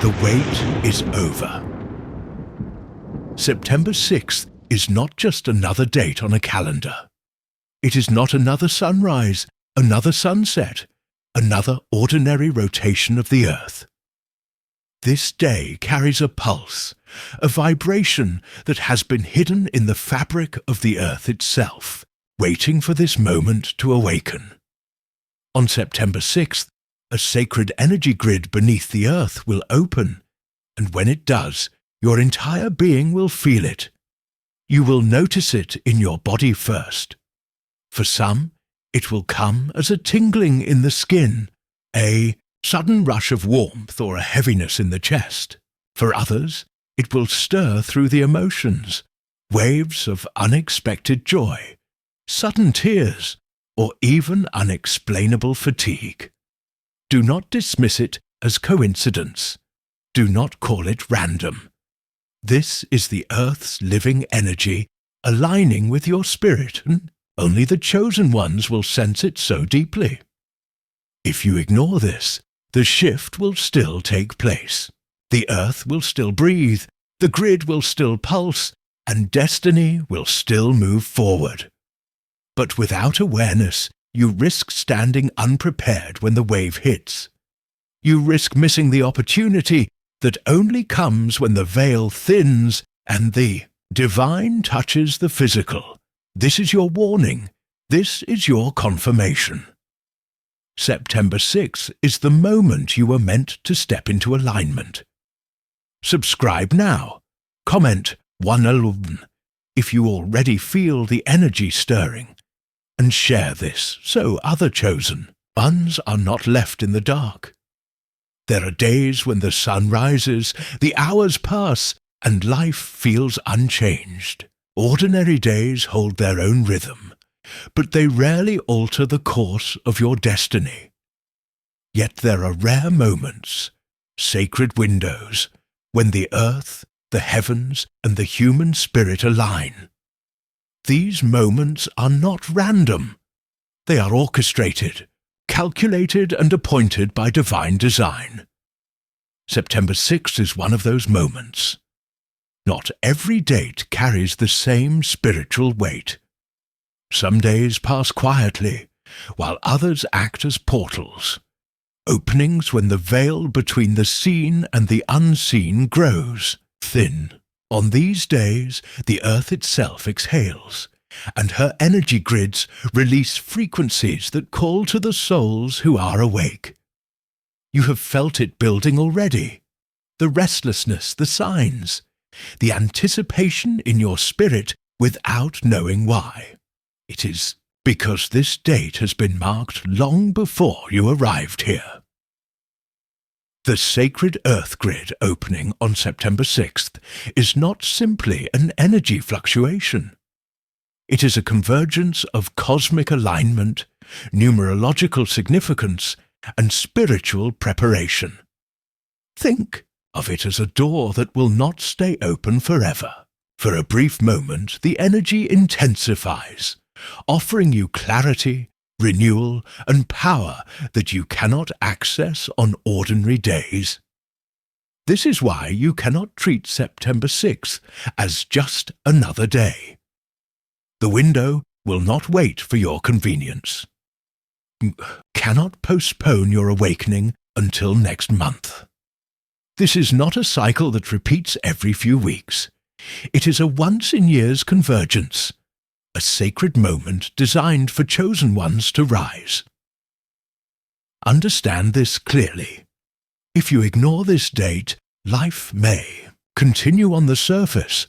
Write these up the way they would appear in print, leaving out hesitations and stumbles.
The wait is over. September 6th is not just another date on a calendar. It is not another sunrise, another sunset, another ordinary rotation of the earth. This day carries a pulse, a vibration that has been hidden in the fabric of the earth itself, waiting for this moment to awaken. On September 6th, a sacred energy grid beneath the earth will open, and when it does, your entire being will feel it. You will notice it in your body first. For some, it will come as a tingling in the skin, a sudden rush of warmth or a heaviness in the chest. For others, it will stir through the emotions, waves of unexpected joy, sudden tears, or even unexplainable fatigue. Do not dismiss it as coincidence. Do not call it random. This is the Earth's living energy aligning with your spirit, and only the chosen ones will sense it so deeply. If you ignore this, the shift will still take place. The Earth will still breathe, the grid will still pulse, and destiny will still move forward. But without awareness, you risk standing unprepared when the wave hits. You risk missing the opportunity that only comes when the veil thins and the divine touches the physical. This is your warning. This is your confirmation. September 6th is the moment you were meant to step into alignment. Subscribe now. Comment 111 if you already feel the energy stirring. And share this so other chosen ones are not left in the dark. There are days when the sun rises, the hours pass, and life feels unchanged. Ordinary days hold their own rhythm, but they rarely alter the course of your destiny. Yet there are rare moments, sacred windows, when the earth, the heavens, and the human spirit align. These moments are not random. They are orchestrated, calculated, and appointed by divine design. September 6th is one of those moments. Not every date carries the same spiritual weight. Some days pass quietly, while others act as portals, openings when the veil between the seen and the unseen grows thin. On these days, the earth itself exhales, and her energy grids release frequencies that call to the souls who are awake. You have felt it building already. The restlessness, the signs, the anticipation in your spirit without knowing why. It is because this date has been marked long before you arrived here. The sacred Earth grid opening on September 6th is not simply an energy fluctuation. It is a convergence of cosmic alignment, numerological significance, and spiritual preparation. Think of it as a door that will not stay open forever. For a brief moment, the energy intensifies, offering you clarity, renewal, and power that you cannot access on ordinary days. This is why you cannot treat September 6th as just another day. The window will not wait for your convenience. You cannot postpone your awakening until next month. This is not a cycle that repeats every few weeks. It is a once-in-years convergence, a sacred moment designed for chosen ones to rise. Understand this clearly. If you ignore this date, life may continue on the surface,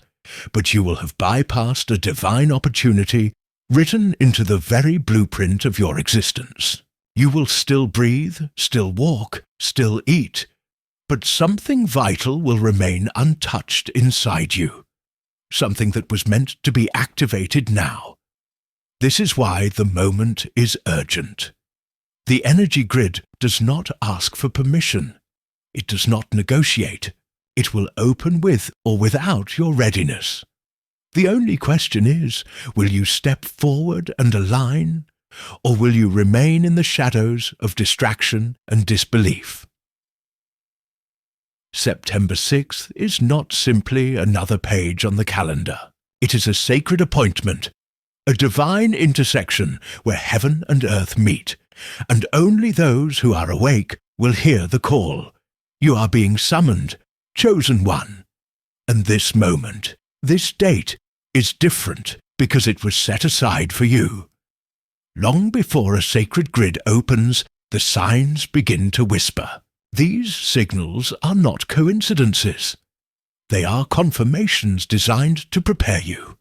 but you will have bypassed a divine opportunity written into the very blueprint of your existence. You will still breathe, still walk, still eat, but something vital will remain untouched inside you. Something that was meant to be activated now. This is why the moment is urgent. The energy grid does not ask for permission. It does not negotiate. It will open with or without your readiness. The only question is, will you step forward and align, or will you remain in the shadows of distraction and disbelief? September 6th is not simply another page on the calendar. It is a sacred appointment, a divine intersection where heaven and earth meet, and only those who are awake will hear the call. You are being summoned, chosen one. And this moment, this date, is different because it was set aside for you. Long before a sacred grid opens, the signs begin to whisper. These signals are not coincidences. They are confirmations designed to prepare you.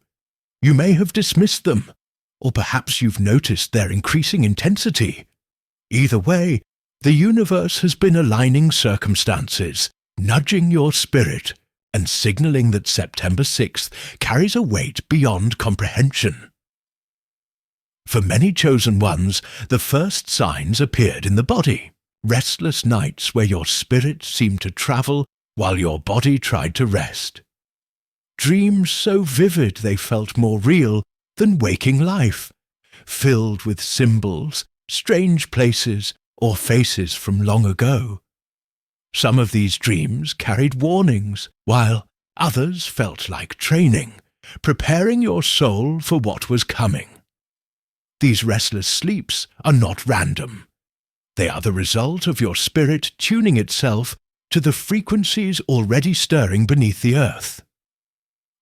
You may have dismissed them, or perhaps you've noticed their increasing intensity. Either way, the universe has been aligning circumstances, nudging your spirit, and signaling that September 6th carries a weight beyond comprehension. For many chosen ones, the first signs appeared in the body. Restless nights where your spirit seemed to travel while your body tried to rest. Dreams so vivid they felt more real than waking life, filled with symbols, strange places, or faces from long ago. Some of these dreams carried warnings, while others felt like training, preparing your soul for what was coming. These restless sleeps are not random. They are the result of your spirit tuning itself to the frequencies already stirring beneath the earth.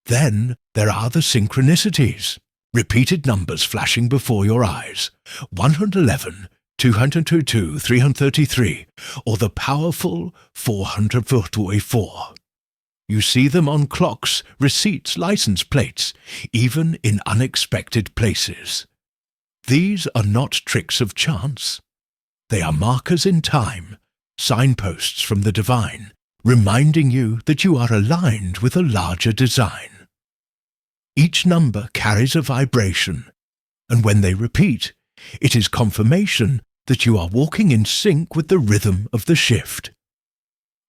Then there are the synchronicities, repeated numbers flashing before your eyes, 111, 222, 333, or the powerful 444. You see them on clocks, receipts, license plates, even in unexpected places. These are not tricks of chance. They are markers in time, signposts from the divine, reminding you that you are aligned with a larger design. Each number carries a vibration, and when they repeat, it is confirmation that you are walking in sync with the rhythm of the shift.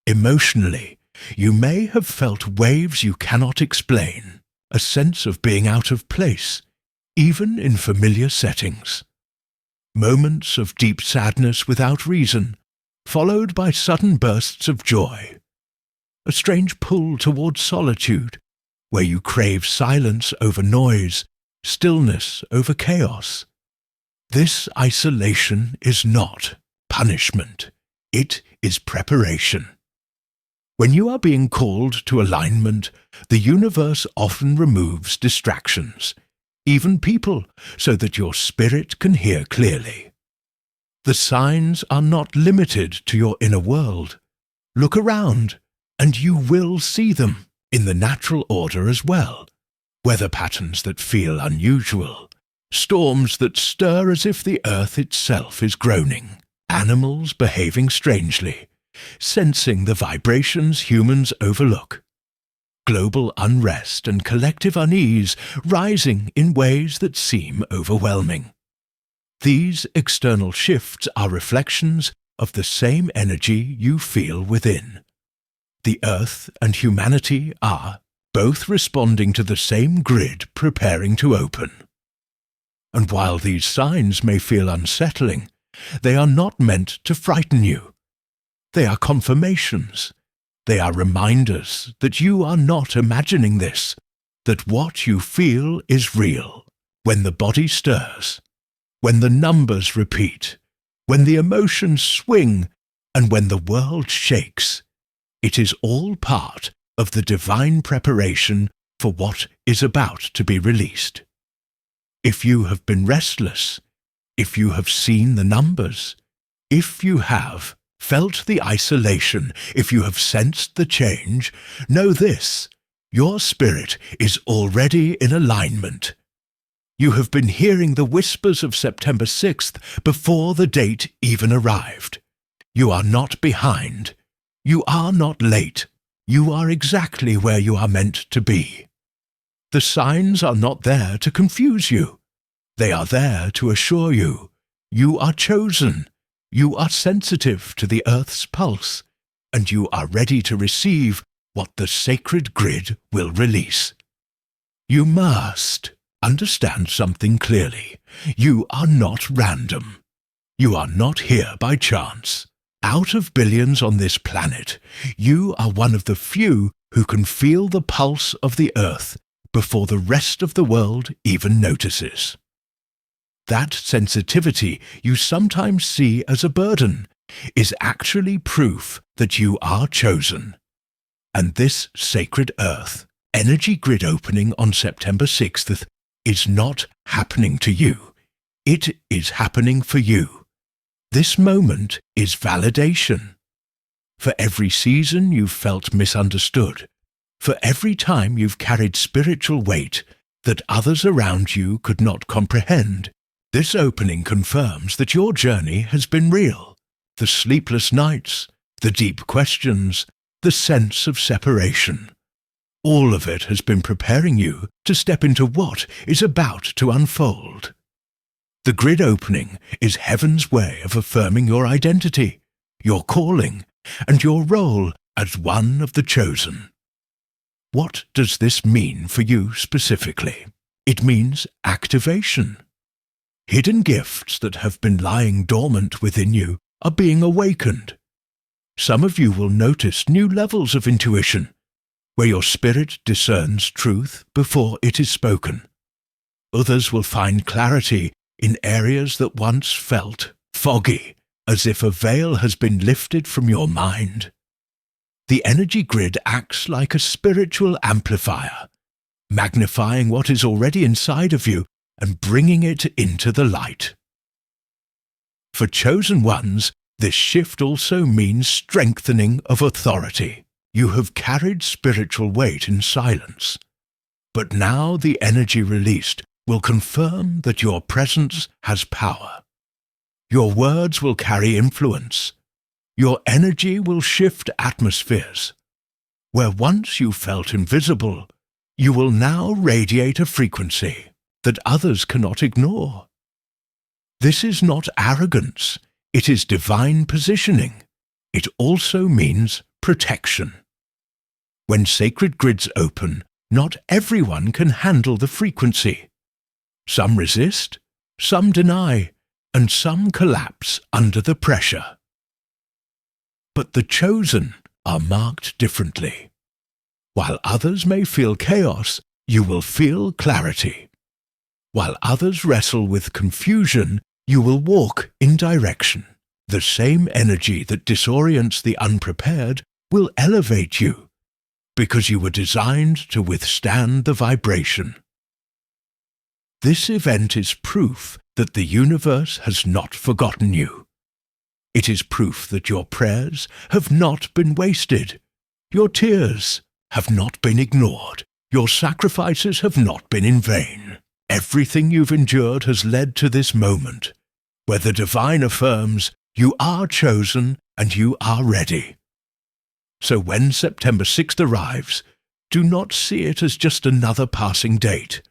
Emotionally, you may have felt waves you cannot explain, a sense of being out of place, even in familiar settings. Moments of deep sadness without reason, followed by sudden bursts of joy. A strange pull towards solitude, where you crave silence over noise, stillness over chaos. This isolation is not punishment. It is preparation. When you are being called to alignment, the universe often removes distractions, even people, so that your spirit can hear clearly. The signs are not limited to your inner world. Look around, and you will see them in the natural order as well. Weather patterns that feel unusual, storms that stir as if the earth itself is groaning, animals behaving strangely, sensing the vibrations humans overlook. Global unrest and collective unease rising in ways that seem overwhelming. These external shifts are reflections of the same energy you feel within. The earth and humanity are both responding to the same grid preparing to open. And while these signs may feel unsettling, they are not meant to frighten you. They are confirmations. They are reminders that you are not imagining this, that what you feel is real. When the body stirs, when the numbers repeat, when the emotions swing, and when the world shakes, it is all part of the divine preparation for what is about to be released. If you have been restless, if you have seen the numbers, if you have felt the isolation, if you have sensed the change, know this: your spirit is already in alignment. You have been hearing the whispers of September 6th before the date even arrived. You are not behind. You are not late. You are exactly where you are meant to be. The signs are not there to confuse you. They are there to assure you. You are chosen. You are sensitive to the earth's pulse, and you are ready to receive what the sacred grid will release. You must understand something clearly. You are not random. You are not here by chance. Out of billions on this planet, you are one of the few who can feel the pulse of the Earth before the rest of the world even notices. That sensitivity you sometimes see as a burden is actually proof that you are chosen. And this sacred Earth energy grid opening on September 6th is not happening to you. It is happening for you. This moment is validation. For every season you've felt misunderstood, for every time you've carried spiritual weight that others around you could not comprehend, this opening confirms that your journey has been real. The sleepless nights, the deep questions, the sense of separation. All of it has been preparing you to step into what is about to unfold. The grid opening is heaven's way of affirming your identity, your calling, and your role as one of the chosen. What does this mean for you specifically? It means activation. Hidden gifts that have been lying dormant within you are being awakened. Some of you will notice new levels of intuition, where your spirit discerns truth before it is spoken. Others will find clarity in areas that once felt foggy, as if a veil has been lifted from your mind. The energy grid acts like a spiritual amplifier, magnifying what is already inside of you and bringing it into the light. For chosen ones, this shift also means strengthening of authority. You have carried spiritual weight in silence, but now the energy released will confirm that your presence has power. Your words will carry influence. Your energy will shift atmospheres. Where once you felt invisible, you will now radiate a frequency that others cannot ignore. This is not arrogance, it is divine positioning. It also means protection. When sacred grids open, not everyone can handle the frequency. Some resist, some deny, and some collapse under the pressure. But the chosen are marked differently. While others may feel chaos, you will feel clarity. While others wrestle with confusion, you will walk in direction. The same energy that disorients the unprepared will elevate you, because you were designed to withstand the vibration. This event is proof that the universe has not forgotten you. It is proof that your prayers have not been wasted. Your tears have not been ignored. Your sacrifices have not been in vain. Everything you've endured has led to this moment, where the divine affirms you are chosen and you are ready. So when September 6th arrives, do not see it as just another passing date.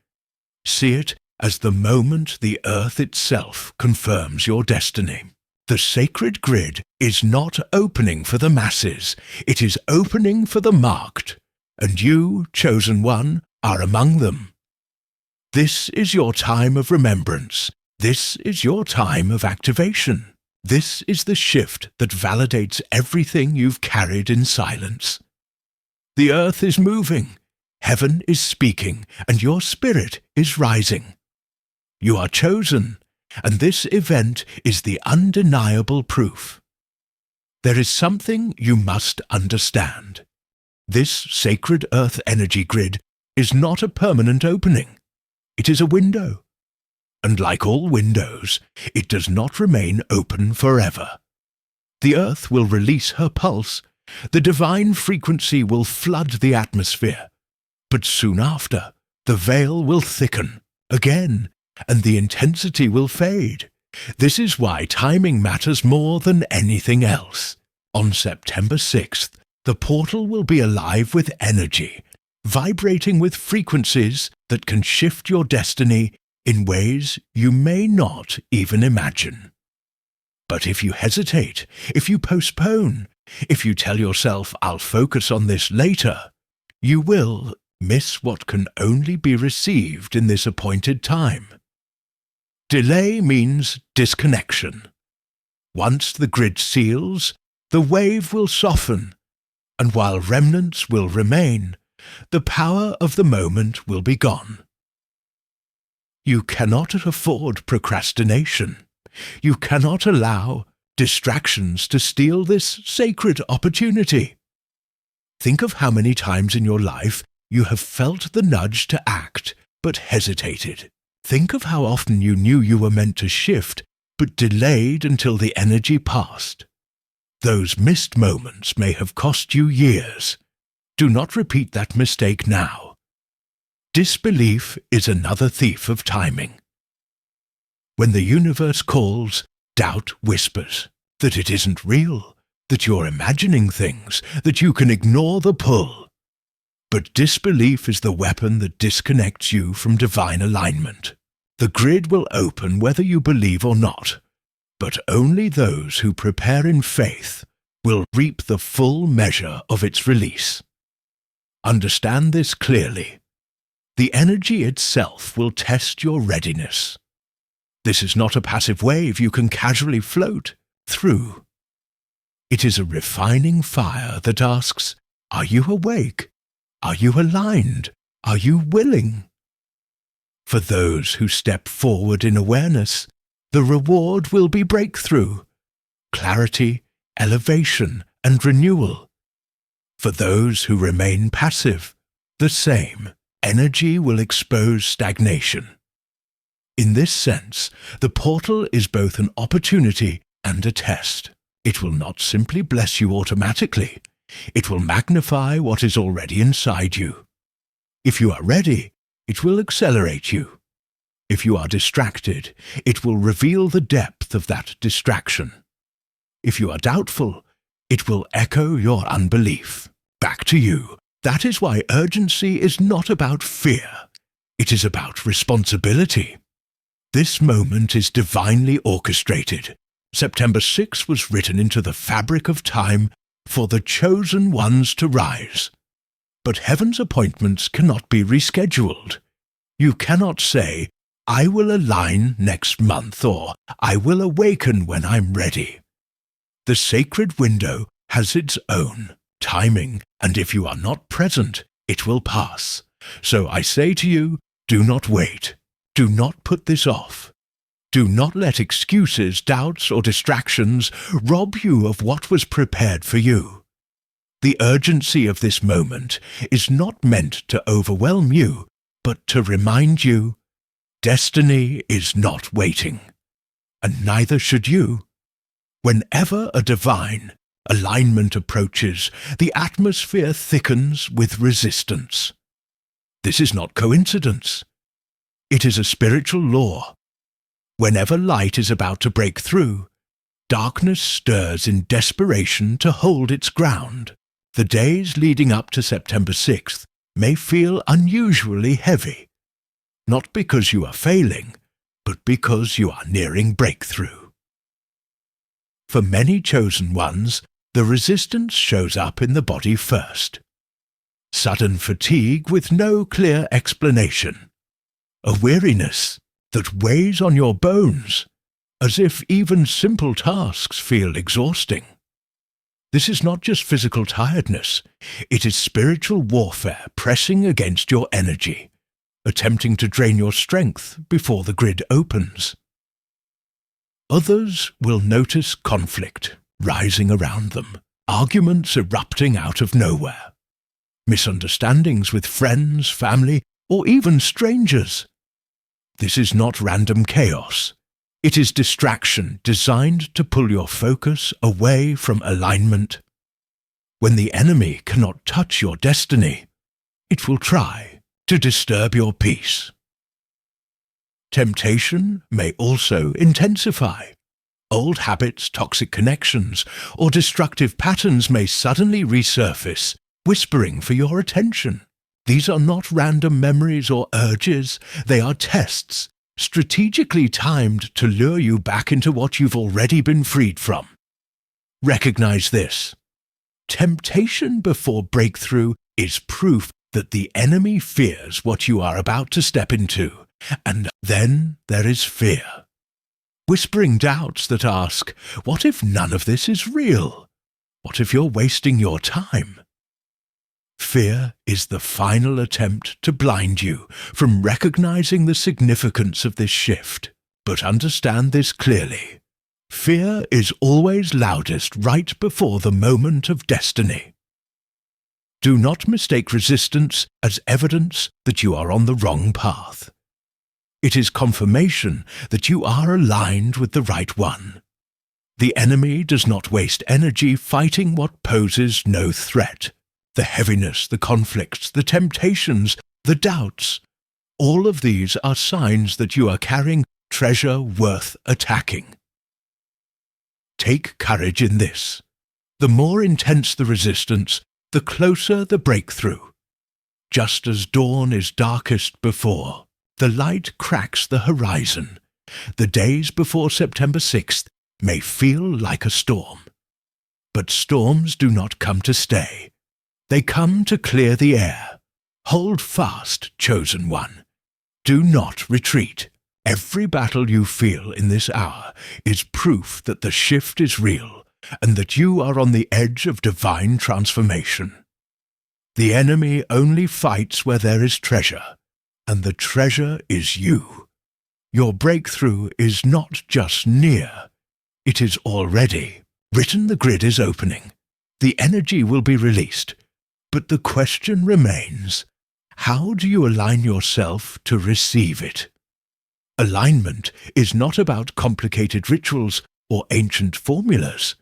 See it as the moment the earth itself confirms your destiny. The sacred grid is not opening for the masses, it is opening for the marked, and you, chosen one, are among them. This is your time of remembrance. This is your time of activation. This is the shift that validates everything you've carried in silence. The earth is moving, heaven is speaking, and your spirit is rising. You are chosen, and this event is the undeniable proof. There is something you must understand. This sacred earth energy grid is not a permanent opening. It is a window. And like all windows, it does not remain open forever. The earth will release her pulse, the divine frequency will flood the atmosphere, but soon after, the veil will thicken again, and the intensity will fade. This is why timing matters more than anything else. On September 6th, the portal will be alive with energy, vibrating with frequencies that can shift your destiny in ways you may not even imagine. But if you hesitate, if you postpone, if you tell yourself, "I'll focus on this later," you will miss what can only be received in this appointed time. Delay means disconnection. Once the grid seals, The wave will soften, and while remnants will remain, the power of the moment will be gone. You cannot afford procrastination. You cannot allow distractions to steal this sacred opportunity. Think of how many times in your life you have felt the nudge to act, but hesitated. Think of how often you knew you were meant to shift, but delayed until the energy passed. Those missed moments may have cost you years. Do not repeat that mistake now. Disbelief is another thief of timing. When the universe calls, doubt whispers that it isn't real, that you're imagining things, that you can ignore the pull. But disbelief is the weapon that disconnects you from divine alignment. The grid will open whether you believe or not, but only those who prepare in faith will reap the full measure of its release. Understand this clearly. The energy itself will test your readiness. This is not a passive wave you can casually float through. It is a refining fire that asks, are you awake? Are you aligned? Are you willing? For those who step forward in awareness, the reward will be breakthrough, clarity, elevation, and renewal. For those who remain passive, the same. Energy will expose stagnation. In this sense, the portal is both an opportunity and a test. It will not simply bless you automatically. It will magnify what is already inside you. If you are ready, it will accelerate you. If you are distracted, it will reveal the depth of that distraction. If you are doubtful, it will echo your unbelief. Back to you. That is why urgency is not about fear. It is about responsibility. This moment is divinely orchestrated. September 6 was written into the fabric of time for the chosen ones to rise. But heaven's appointments cannot be rescheduled. You cannot say, I will align next month, or I will awaken when I'm ready. The sacred window has its own timing, and if you are not present, it will pass. So I say to you, do not wait. Do not put this off. Do not let excuses, doubts, or distractions rob you of what was prepared for you. The urgency of this moment is not meant to overwhelm you, but to remind you, destiny is not waiting, and neither should you. Whenever a divine alignment approaches, the atmosphere thickens with resistance. This is not coincidence. It is a spiritual law. Whenever light is about to break through, darkness stirs in desperation to hold its ground. The days leading up to September 6th may feel unusually heavy, not because you are failing, but because you are nearing breakthrough. For many chosen ones, the resistance shows up in the body first. Sudden fatigue with no clear explanation. A weariness that weighs on your bones, as if even simple tasks feel exhausting. This is not just physical tiredness, it is spiritual warfare pressing against your energy, attempting to drain your strength before the grid opens. Others will notice conflict rising around them, arguments erupting out of nowhere, misunderstandings with friends, family, or even strangers. This is not random chaos. It is distraction designed to pull your focus away from alignment. When the enemy cannot touch your destiny, it will try to disturb your peace. Temptation may also intensify. Old habits, toxic connections, or destructive patterns may suddenly resurface, whispering for your attention. These are not random memories or urges, they are tests, strategically timed to lure you back into what you've already been freed from. Recognize this. Temptation before breakthrough is proof that the enemy fears what you are about to step into, and then there is fear. Whispering doubts that ask, what if none of this is real? What if you're wasting your time? Fear is the final attempt to blind you from recognizing the significance of this shift. But understand this clearly. Fear is always loudest right before the moment of destiny. Do not mistake resistance as evidence that you are on the wrong path. It is confirmation that you are aligned with the right one. The enemy does not waste energy fighting what poses no threat. The heaviness, the conflicts, the temptations, the doubts, all of these are signs that you are carrying treasure worth attacking. Take courage in this. The more intense the resistance, the closer the breakthrough. Just as dawn is darkest before, the light cracks the horizon. The days before September 6th may feel like a storm. But storms do not come to stay. They come to clear the air. Hold fast, chosen one. Do not retreat. Every battle you feel in this hour is proof that the shift is real and that you are on the edge of divine transformation. The enemy only fights where there is treasure, and the treasure is you. Your breakthrough is not just near, it is already. Written, the grid is opening. The energy will be released, but the question remains, how do you align yourself to receive it? Alignment is not about complicated rituals or ancient formulas.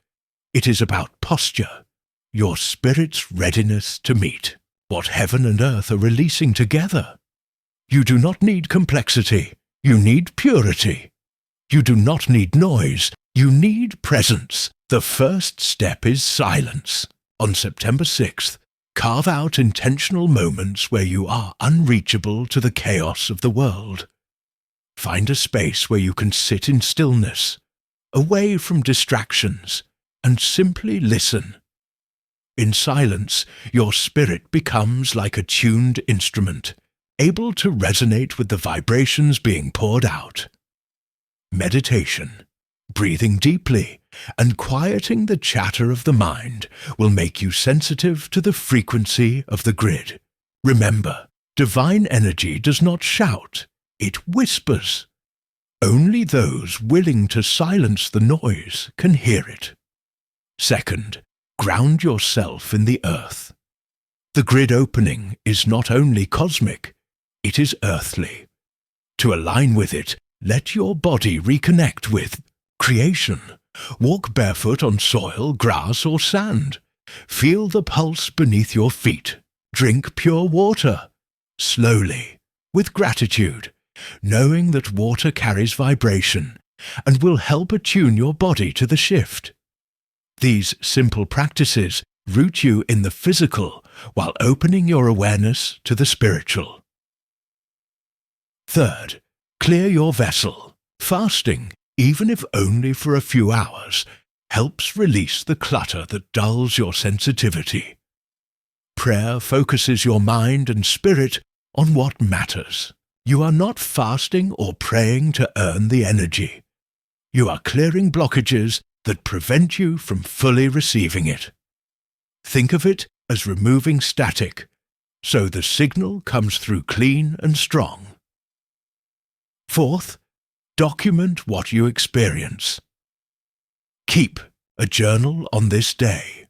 It is about posture, your spirit's readiness to meet what heaven and earth are releasing together. You do not need complexity, you need purity. You do not need noise, you need presence. The first step is silence. On September 6th, carve out intentional moments where you are unreachable to the chaos of the world. Find a space where you can sit in stillness, away from distractions, and simply listen. In silence, your spirit becomes like a tuned instrument, able to resonate with the vibrations being poured out. Meditation, breathing deeply, and quieting the chatter of the mind will make you sensitive to the frequency of the grid. Remember, divine energy does not shout. It whispers. Only those willing to silence the noise can hear it. Second, ground yourself in the earth. The grid opening is not only cosmic, it is earthly. To align with it, let your body reconnect with creation. Walk barefoot on soil, grass, or sand. Feel the pulse beneath your feet. Drink pure water. Slowly, with gratitude, knowing that water carries vibration and will help attune your body to the shift. These simple practices root you in the physical while opening your awareness to the spiritual. Third, clear your vessel. Fasting, even if only for a few hours, helps release the clutter that dulls your sensitivity. Prayer focuses your mind and spirit on what matters. You are not fasting or praying to earn the energy. You are clearing blockages that prevent you from fully receiving it. Think of it as removing static, so the signal comes through clean and strong. Fourth, document what you experience. Keep a journal on this day.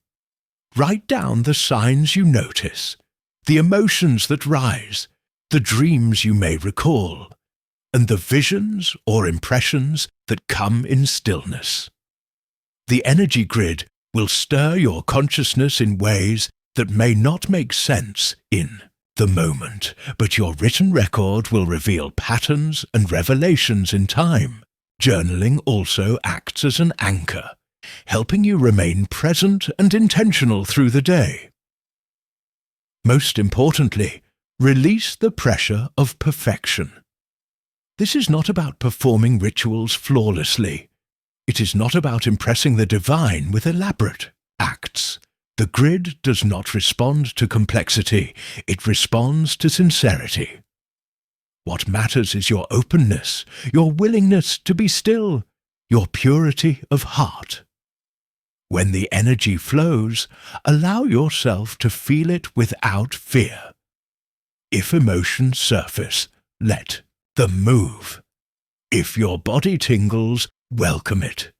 Write down the signs you notice, the emotions that rise, the dreams you may recall, and the visions or impressions that come in stillness. The energy grid will stir your consciousness in ways that may not make sense in the moment, but your written record will reveal patterns and revelations in time. Journaling also acts as an anchor, helping you remain present and intentional through the day. Most importantly, release the pressure of perfection. This is not about performing rituals flawlessly. It is not about impressing the divine with elaborate acts. The grid does not respond to complexity, it responds to sincerity. What matters is your openness, your willingness to be still, your purity of heart. When the energy flows, allow yourself to feel it without fear. If emotions surface, let them move. If your body tingles, welcome it.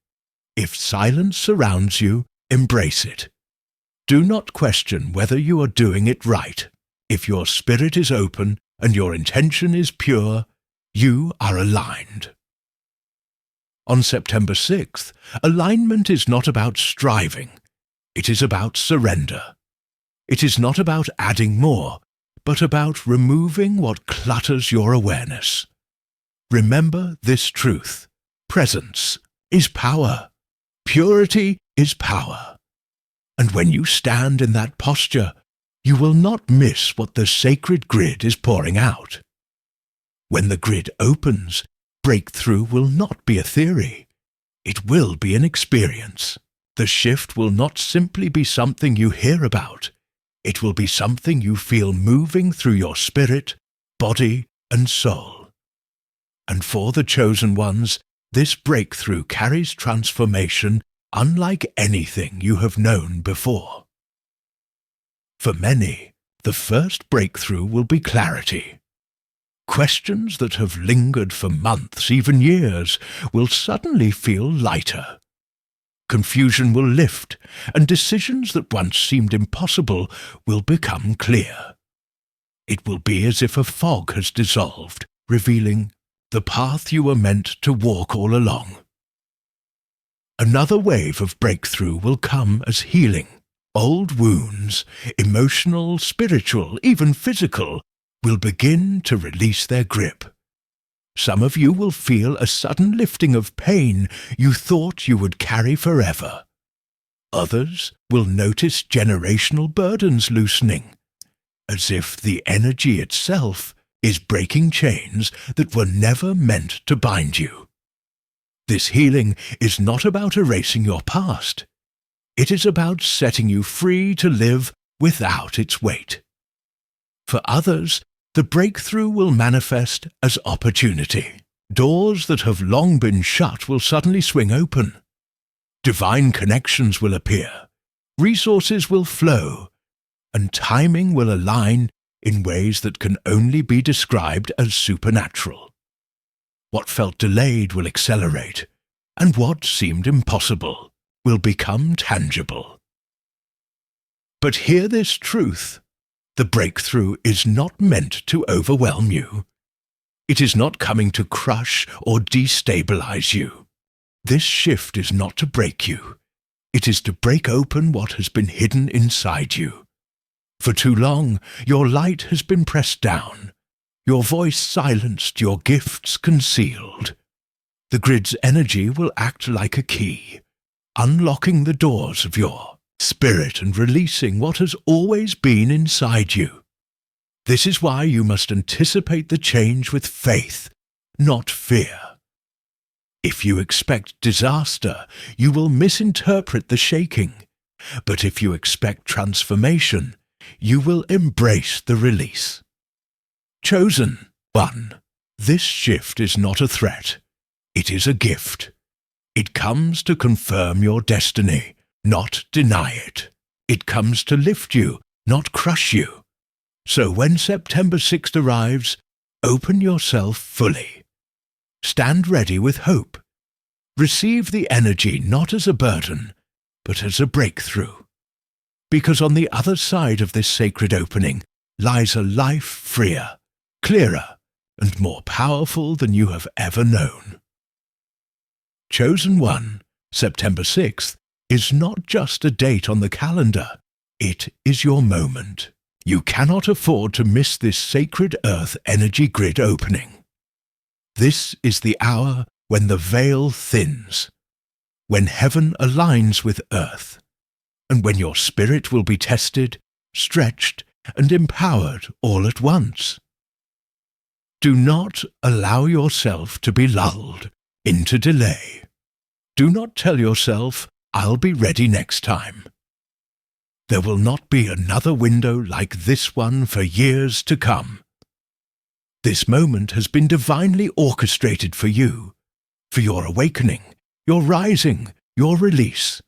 If silence surrounds you, embrace it. Do not question whether you are doing it right. If your spirit is open and your intention is pure, you are aligned. On September 6th, alignment is not about striving. It is about surrender. It is not about adding more, but about removing what clutters your awareness. Remember this truth. Presence is power. Purity is power. And when you stand in that posture, you will not miss what the sacred grid is pouring out. When the grid opens, breakthrough will not be a theory. It will be an experience. The shift will not simply be something you hear about. It will be something you feel moving through your spirit, body, and soul. And for the chosen ones, this breakthrough carries transformation unlike anything you have known before. For many, the first breakthrough will be clarity. Questions that have lingered for months, even years, will suddenly feel lighter. Confusion will lift, and decisions that once seemed impossible will become clear. It will be as if a fog has dissolved, revealing the path you were meant to walk all along. Another wave of breakthrough will come as healing. Old wounds, emotional, spiritual, even physical, will begin to release their grip. Some of you will feel a sudden lifting of pain you thought you would carry forever. Others will notice generational burdens loosening, as if the energy itself is breaking chains that were never meant to bind you. This healing is not about erasing your past. It is about setting you free to live without its weight. For others, the breakthrough will manifest as opportunity. Doors that have long been shut will suddenly swing open. Divine connections will appear. Resources will flow, and timing will align in ways that can only be described as supernatural. What felt delayed will accelerate, and what seemed impossible will become tangible. But hear this truth. The breakthrough is not meant to overwhelm you. It is not coming to crush or destabilize you. This shift is not to break you. It is to break open what has been hidden inside you. For too long, your light has been pressed down, your voice silenced, your gifts concealed. The grid's energy will act like a key, unlocking the doors of your spirit and releasing what has always been inside you. This is why you must anticipate the change with faith, not fear. If you expect disaster, you will misinterpret the shaking. But if you expect transformation, you will embrace the release. Chosen one, this shift is not a threat. It is a gift. It comes to confirm your destiny, not deny it. It comes to lift you, not crush you. So when September 6th arrives, open yourself fully. Stand ready with hope. Receive the energy not as a burden, but as a breakthrough. Because on the other side of this sacred opening lies a life freer, clearer, and more powerful than you have ever known. Chosen one, September 6th, is not just a date on the calendar. It is your moment. You cannot afford to miss this sacred earth energy grid opening. This is the hour when the veil thins, when heaven aligns with earth, and when your spirit will be tested, stretched, and empowered all at once. Do not allow yourself to be lulled into delay. Do not tell yourself, "I'll be ready next time." There will not be another window like this one for years to come. This moment has been divinely orchestrated for you, for your awakening, your rising, your release.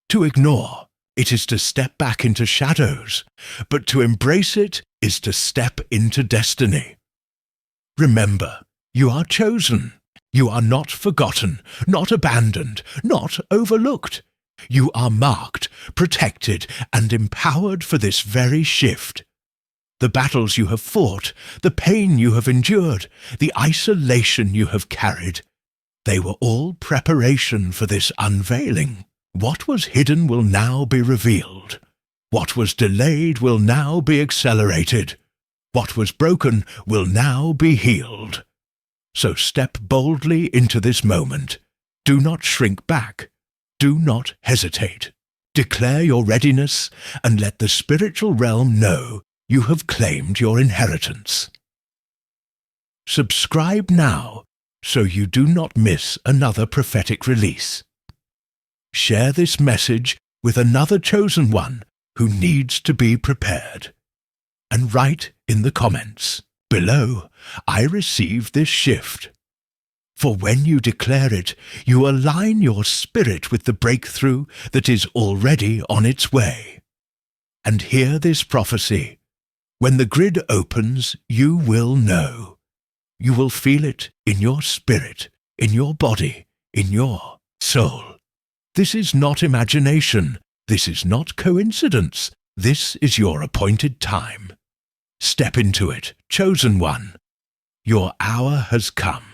To ignore, it is to step back into shadows, but to embrace it is to step into destiny. Remember, you are chosen. You are not forgotten, not abandoned, not overlooked. You are marked, protected, and empowered for this very shift. The battles you have fought, the pain you have endured, the isolation you have carried, they were all preparation for this unveiling. What was hidden will now be revealed. What was delayed will now be accelerated. What was broken will now be healed. So step boldly into this moment. Do not shrink back. Do not hesitate. Declare your readiness and let the spiritual realm know you have claimed your inheritance. Subscribe now so you do not miss another prophetic release. Share this message with another chosen one who needs to be prepared. And write in the comments below, I received this shift. For when you declare it, you align your spirit with the breakthrough that is already on its way. And hear this prophecy. When the grid opens, you will know. You will feel it in your spirit, in your body, in your soul. This is not imagination. This is not coincidence. This is your appointed time. Step into it, chosen one. Your hour has come.